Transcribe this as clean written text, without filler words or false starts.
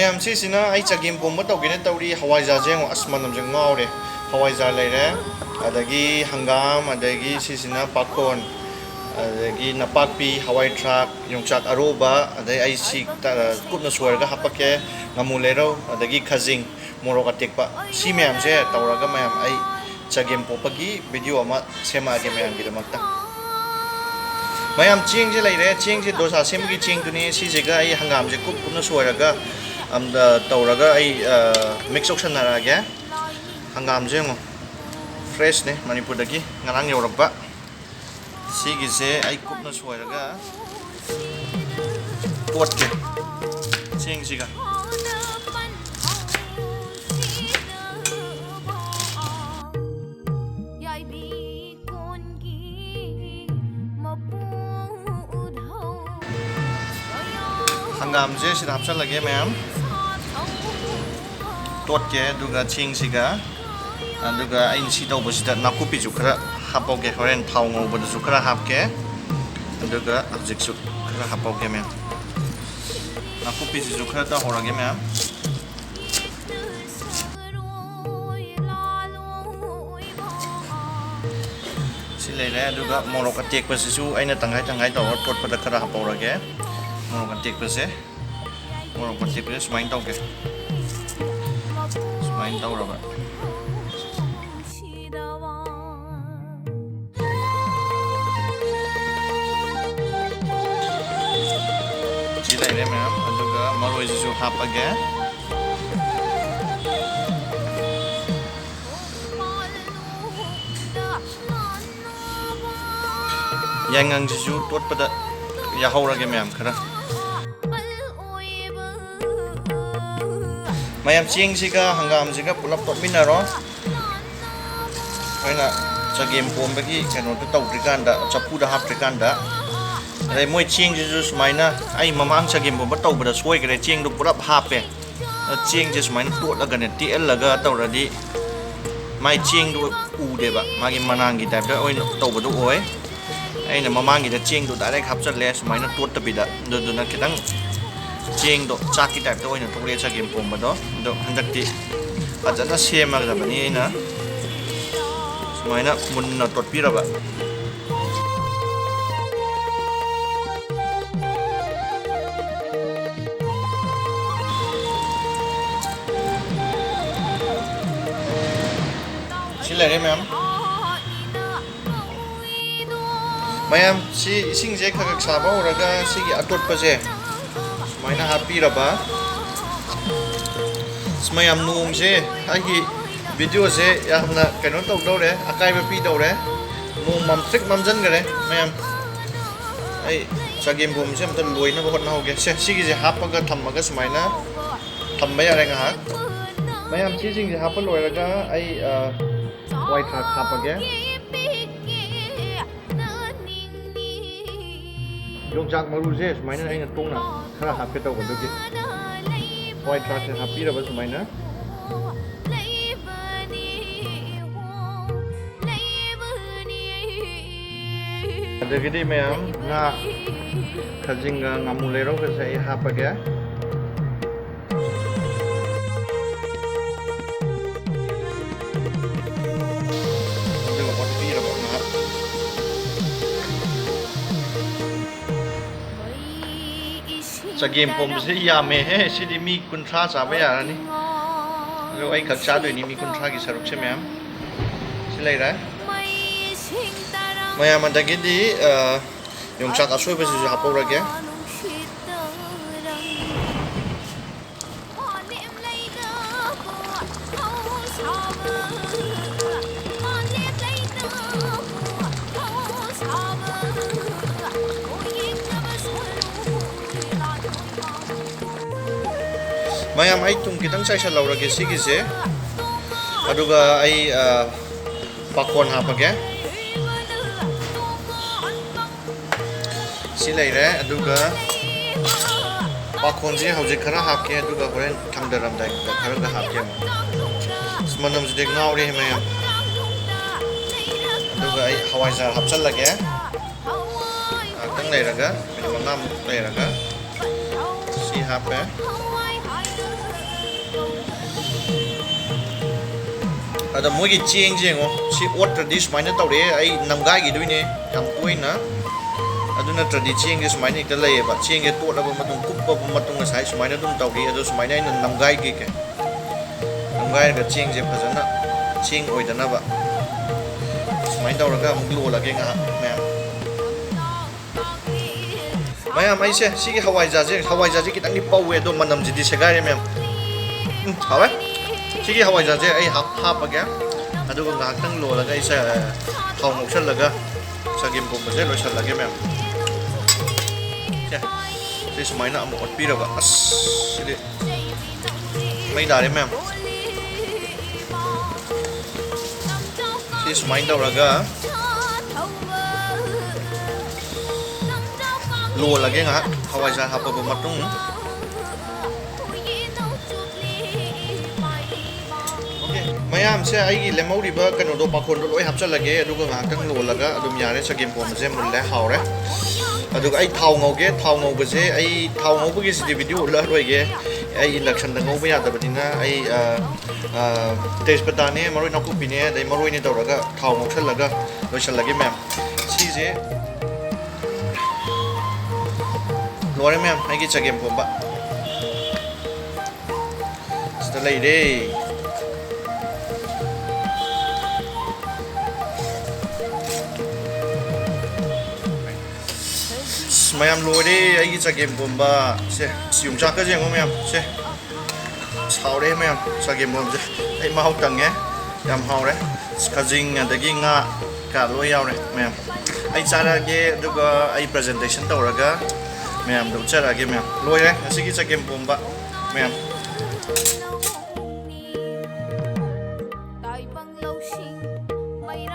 mayam si sina ai chagempomba tawgene tawri hawaijar jengo asmanam jeng ngawre hawaijar leire adagi hangam adagi si sina pakhon adagi napakpi hawai thrak yongchak aroba adai ai si kupna suarga hapake ngamu leiro adagi khajing morok atekpa si mayam se tawraga mayam ai chagempomba gi video ama sema ge mayam gidamakta mayam ching je leire ching je dosa semgi ching tuni si jega ai hangam je kupna suarga amda tawraga ai mix option narage hangam je ngo fresh ne manipur dagi ngarang yorokba sigi se ai kupna suaraga pot ke ching siga hangam je sida hapsal lage mayam tot ke duga ching siga aduga ain si tau basida nakupi ju khara hapoge horen thau ngobada ju khara hapke aduga ajik su khara hapoge me nakupi ju khara ta horage me silele aduga morok atek pasisu aina tangai tangai taw pot pada khara haporage morok atek pase morok atek pase smain tau ke smain tau raba ini ma'am, aduga maroi jisu hapage. Yang ang jisu tot pada ya haurage ma'am khara. Mayam ching siga hangam siga pulap tot minaro. Kaina chagempomba gi kano to tawtrikanda chapu da haptrikanda. Ada moi ching je sumaina ai mamang chagempomba tawbada soi gre ching do purap hape ching je sumaina tot laga ne TL laga tawradi mai ching do u de ba magi manangi type da oi tawbadu oi aina mamangi da ching do direct hapchat le sumaina tot tabida do na kitang ching do chaki type da oi na tole chagempomba do handakti ajana sema ga bani aina sumaina munna tot piraba silare ma'am mayam si ising je khagak saba oraga sigi atot paje sumaina happy raba smayam nung je agi video je yamna kano tok dore akai ba pi dore nung mam trick mam jan gare mayam ai chagempom je mta loina ba hotna hoge se sigi je hapaga thammaga sumaina thamba yare nga hak mayam si sing je hapal loiraga ai white truck hapage yongchak maru je sumaina aina tongna khara hape taw godogi white truck se hapi raba sumaina adagidi mayam nga khajing ngamu lero ka sai hapage chagempomba se yame he sidi mi kunthra chaba yarani ro ai khak cha doini mi kunthra gi saruk se ma'am silai ra mayam adagidi yongchak asoi ba ju hapurage mayam ai tung kitang sai sa laurage sigi se aduga ai pakhon hapage silai re aduga pakhon je hauji khara hapke aduga horen thamdaram dai khara ga hapke smanam je ngawre mayam aduga ai hawaijar hapchal lage tang leiraga mangam leiraga si hape ꯑꯗ ꯃꯣꯏꯒꯤ ꯆꯦꯡꯁꯦ ꯌꯦꯡꯉꯣ ꯁꯤ ꯑꯣꯠꯇ꯭ꯔꯗꯤ ꯁꯨꯃꯥꯏꯅ ꯇꯧꯔꯦ ꯑꯩ ꯅꯝꯒꯥꯏꯈꯤꯗꯣꯏꯅꯦ ꯌꯥꯝ ꯇꯣꯏꯅ ꯑꯗꯨ ꯅꯠꯇ꯭ꯔꯗꯤ ꯆꯦꯡꯁꯦ ꯁꯨꯃꯥꯏꯅ ꯍꯦꯛꯇ ꯂꯩꯌꯦꯕ ꯆꯦꯡꯁꯦ ꯇꯣꯠꯂꯕ ꯃꯇꯨꯡ ꯀꯨꯞꯄꯕ ꯃꯇꯨꯡ ꯉꯁꯥꯏ ꯁꯨꯃꯥꯏꯅ ꯑꯗꯨꯝ ꯇꯧꯔꯤ ꯑꯗꯣ ꯁꯨꯃꯥꯏꯅ ꯑꯩꯅ ꯅꯝꯒꯥꯏꯒꯦ ꯅꯝꯒꯥꯏꯔꯒ ꯆꯦꯡꯁꯦ ꯐꯖꯅ ꯆꯦꯡ ꯑꯣꯏꯗꯅꯕ ꯁꯨꯃꯥꯏꯅ ꯇꯧꯔꯒ ꯑꯃꯨꯛ ꯂꯣꯜꯂꯒꯦ ꯉꯥꯏꯍꯥꯛ ꯃꯌꯥꯝ ꯑꯩꯁꯦ ꯁꯤꯒꯤ ꯍꯋꯥꯏꯖꯥꯔꯁꯦ ꯈꯤꯇꯪꯗꯤ ꯄꯧꯋꯦ ꯑꯗꯣ ꯃꯅꯝꯁꯤꯗꯤ ꯁꯦꯒꯥꯏꯔꯦ ꯃꯌꯥꯝ ꯍꯥꯎꯋꯦ ꯁꯤꯒꯤ ꯍꯋꯥꯏꯖꯥꯔꯁꯦ ꯑꯩ ꯍꯥꯞꯄꯒꯦ ꯑꯗꯨꯒ ꯉꯥꯏꯍꯥꯛꯇꯪ ꯂꯣꯜꯂꯒ ꯑꯩꯁꯦ ꯊꯥꯎ ꯉꯧꯁꯜꯂꯒ ꯆꯒꯦꯝꯄꯣꯝꯕꯁꯦ ꯂꯣꯏꯁꯜꯂꯒꯦ ꯃꯌꯥꯝ ꯁꯤ ꯁꯨꯃꯥꯏꯅ ꯑꯃꯨꯛ ꯑꯣꯠꯄꯤꯔꯕ ꯑꯁ ꯁꯤꯗꯤ ꯃꯩ ꯇꯥꯔꯦ ꯃꯌꯥꯝ ꯁꯤ ꯁꯨꯃꯥꯏꯅ ꯇꯧꯔꯒ ꯂꯣꯜꯂꯒꯦ ꯉꯥꯏꯍꯥꯛ ꯍꯋꯥꯏꯖꯥꯔ ꯍꯥꯞꯄꯕ ꯃꯇꯨꯡ ꯃꯌꯥꯝꯁꯦ ꯑꯩꯒꯤ ꯂꯦꯝꯍꯧꯔꯤꯕ ꯀꯩꯅꯣꯗꯣ ꯄꯥꯈꯣꯟꯗꯣ ꯂꯣꯏ ꯍꯥꯞꯆꯜꯂꯒꯦ ꯑꯗꯨꯒ ꯉꯥꯏꯍꯥꯛꯇꯪ ꯂꯣꯜꯂꯒ ꯑꯗꯨꯝ ꯌꯥꯔꯦ ꯆꯒꯦꯝꯄꯣꯝꯕꯁꯦ ꯃꯨꯜꯂꯦ ꯍꯥꯎꯔꯦ ꯑꯗꯨꯒ ꯑꯩ ꯊꯥꯎ ꯉꯧꯒꯦ ꯊꯥꯎ ꯉꯧꯕꯁꯦ ꯑꯩ ꯊꯥꯎ ꯉꯧꯕꯒꯤꯁꯤꯗꯤ ꯚꯤꯗꯤꯑꯣ ꯎꯠꯂꯔꯣꯏꯒꯦ ꯑꯩ ꯏꯟꯗꯛꯁꯟꯗ ꯉꯧꯕ ꯌꯥꯗꯕꯅꯤꯅ ꯑꯩ ꯇꯦꯖꯄꯇꯥꯅꯦ ꯃꯔꯣꯏ ꯅꯥꯀꯨꯞꯄꯤꯅꯦ ꯑꯗꯩ ꯃꯔꯣꯏꯅꯦ ꯇꯧꯔꯒ ꯊꯥꯎ ꯉꯧꯁꯜꯂꯒ ꯂꯣꯏꯁꯜꯂꯒꯦ ꯃꯌꯥꯝ ꯁꯤꯁꯦ ꯂꯣꯏꯔꯦ ꯃꯌꯥꯝ ꯑꯩꯒꯤ ꯆꯒꯦꯝꯄꯣꯝꯕ ꯁꯤꯗ ꯂꯩꯔꯦ ꯃꯌꯥꯝ ꯂꯣꯏꯔꯦ ꯑꯩꯒꯤ ꯆꯒꯦꯝꯄꯣꯝꯕ ꯁꯦ ꯌꯣꯡꯆꯥꯛꯀꯁꯦ ꯌꯦꯡꯉꯣ ꯃꯌꯥꯝ ꯁꯦ ꯁꯥꯎꯔꯦ ꯃꯌꯥꯝ ꯆꯒꯦꯝꯄꯣꯝꯕꯁꯦ ꯑꯩ ꯃꯍꯥꯎ ꯇꯪꯉꯦ ꯌꯥꯝ ꯍꯥꯎꯔꯦ ꯈꯥꯖꯤꯡ ꯑꯗꯒꯤ ꯉꯥ ꯀꯥ ꯂꯣꯏ ꯌꯥꯎꯔꯦ ꯃꯌꯥꯝ ꯑꯩ ꯆꯥꯔꯛꯑꯒꯦ ꯑꯗꯨꯒ ꯑꯩ ꯄ꯭ꯔꯖꯦꯟꯇꯦꯁꯟ ꯇꯧꯔꯒ ꯃꯌꯥꯝꯗ ꯎꯠꯆꯔꯛꯑꯒꯦ ꯃꯌꯥꯝ ꯂꯣꯏꯔꯦ ꯉꯁꯤꯒꯤ ꯆꯒꯦꯝꯄꯣꯝꯕ ꯃꯌꯥꯝ